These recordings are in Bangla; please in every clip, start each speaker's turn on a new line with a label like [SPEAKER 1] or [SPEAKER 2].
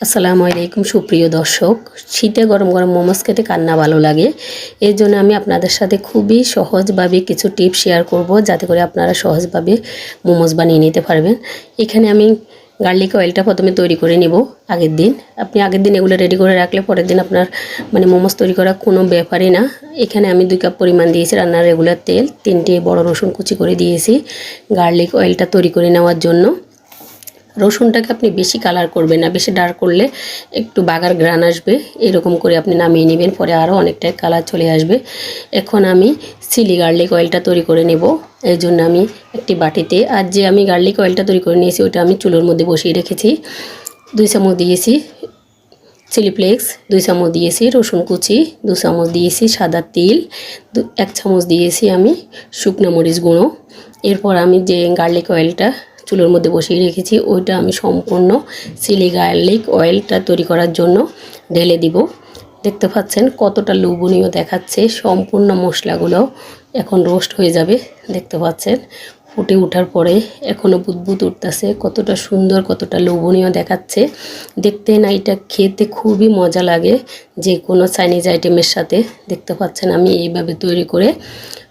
[SPEAKER 1] আসসালামু আলাইকুম সুপ্রিয় দর্শক। শীতে গরম গরম মোমোস খেতে কার না ভালো লাগে। এর জন্য আমি আপনাদের সাথে খুবই সহজভাবে কিছু টিপস শেয়ার করব, যাতে করে আপনারা সহজভাবে মোমোস বানিয়ে নিতে পারবেন। এখানে আমি গার্লিক অয়েলটা প্রথমে তৈরি করে নেব আগের দিন। আপনি আগের দিন এগুলো রেডি করে রাখলে পরের দিন আপনার মোমোস তৈরি করা কোনো ব্যাপারই না। এখানে আমি 2 কাপ পরিমাণ দিয়েছি রান্নার রেগুলার তেল, 3টে বড় রসুন কুচি করে দিয়েছি গার্লিক অয়েলটা তৈরি করে নেওয়ার জন্য। রসুনটাকে আপনি বেশি কালার করবেন না, বেশি ডার্ক করলে একটু বাগার গ্রান আসবে। এরকম করে আপনি নামিয়ে নেবেন, পরে আরও অনেকটাই কালার চলে আসবে। এখন আমি চিলি গার্লিক অয়েলটা তৈরি করে নেব। এই জন্য আমি একটি বাটিতে, আর যে আমি গার্লিক অয়েলটা তৈরি করে নিয়েছি ওটা আমি চুলোর মধ্যে বসিয়ে রেখেছি। 2 চামচ দিয়েছি চিলি ফ্লেক্স, 2 চামচ দিয়েছি রসুন কুচি, 2 চামচ দিয়েছি সাদা তিল, 1 চামচ দিয়েছি আমি শুকনো মরিচ গুঁড়ো। এরপর আমি যে গার্লিক অয়েলটা চুলোর মধ্যে বসিয়ে রেখেছি ওইটা আমি সম্পূর্ণ চিলি গার্লিক অয়েলটা তৈরি করার জন্য ঢেলে দিব। দেখতে পাচ্ছেন কতটা লোভনীয় দেখাচ্ছে। সম্পূর্ণ মশলাগুলো এখন রোস্ট হয়ে যাবে। দেখতে পাচ্ছেন ফুটে ওঠার পরে এখনও বুদবুদ উঠতেছে, কতটা সুন্দর কতটা লোভনীয় দেখাচ্ছে দেখতে। না এটা খেতে খুবই মজা লাগে যে কোনো চাইনিজ আইটেমের সাথে। দেখতে পাচ্ছেন আমি এইভাবে তৈরি করে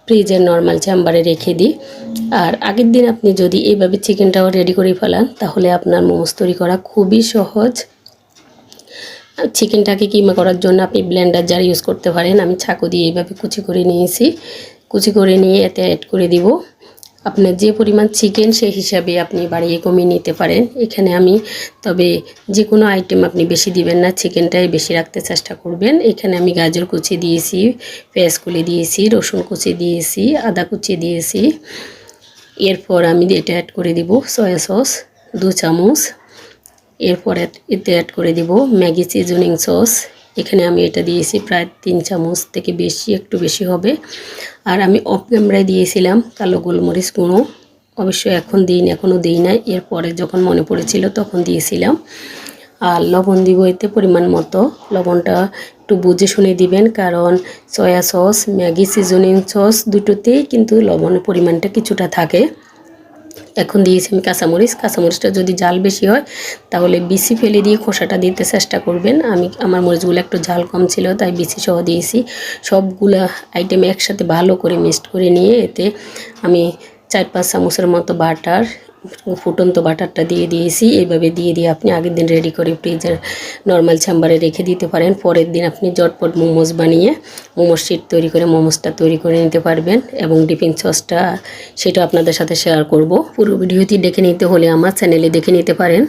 [SPEAKER 1] ফ্রিজের নর্মাল চেম্বারে রেখে দিই। আর আগের দিন আপনি যদি এইভাবে চিকেনটাও রেডি করে ফেলান তাহলে আপনার মোমোস তৈরি করা খুবই সহজ। চিকেনটাকে কিমা করার জন্য আপনি ব্লেন্ডার জার ইউজ করতে পারেন। আমি চাকু দিয়ে এইভাবে কুচি করে নিয়েছি। কুচি করে নিয়ে এতে অ্যাড করে দিব। আপনার যে পরিমাণ চিকেন সেই হিসাবে আপনি বাড়িয়ে কমিয়ে নিতে পারেন। এখানে আমি তবে যে কোনো আইটেম আপনি বেশি দিবেন না, চিকেনটাই বেশি রাখতে চেষ্টা করবেন। এখানে আমি গাজর কুচি দিয়েছি, পেঁয়াজ কুচি দিয়েছি, রসুন কুচি দিয়েছি, আদা কুচি দিয়েছি। এরপর আমি এটা অ্যাড করে দিব সয়া সস 2 চামচ। এরপর এতে অ্যাড করে দিব ম্যাগি সিজনিং সস। এখানে আমি এটা দিয়েছি প্রায় 3 চামচ থেকে বেশি, একটু বেশি হবে। আর আমি অফ ক্যামেরায় দিয়েছিলাম কালো গোলমরিচ গুঁড়ো, অবশ্যই এখন দিইনি, এখনও দিই না, এরপরে যখন মনে পড়েছিল তখন দিয়েছিলাম। আর লবণ দিব এতে পরিমাণ মতো। লবণটা একটু বুঝে শুনে দিবেন, কারণ soya sauce Maggi seasoning sauce দুটোতেই কিন্তু লবণের পরিমাণটা কিছুটা থাকে। এখন দিয়েছি আমি কাঁচামরিচটা যদি ঝাল বেশি হয় তাহলে বিচি ফেলে দিয়ে খোসাটা দিতে চেষ্টা করবেন। আমার মরিচগুলো একটু ঝাল কম ছিল তাই বিচি সহ দিয়েছি। সবগুলো আইটেম একসাথে ভালো করে মিক্সড করে নিয়ে এতে আমি 4-5 চামচের মতো বাটার, ফুটন্ত বাটারটা দিয়ে দিয়েছি। এইভাবে দিয়ে আপনি আগের দিন রেডি করে ফ্রিজের নর্মাল চেম্বারে রেখে দিতে পারেন। পরের দিন আপনি ঝটপট মোমোস বানিয়ে মোমোস শিট তৈরি করে মোমোসটা তৈরি করে নিতে পারবেন। এবং ডিপিং সসটা সেটা আপনাদের সাথে শেয়ার করব। পুরো ভিডিওটি দেখে নিতে হলে আমার চ্যানেলে দেখে নিতে পারেন।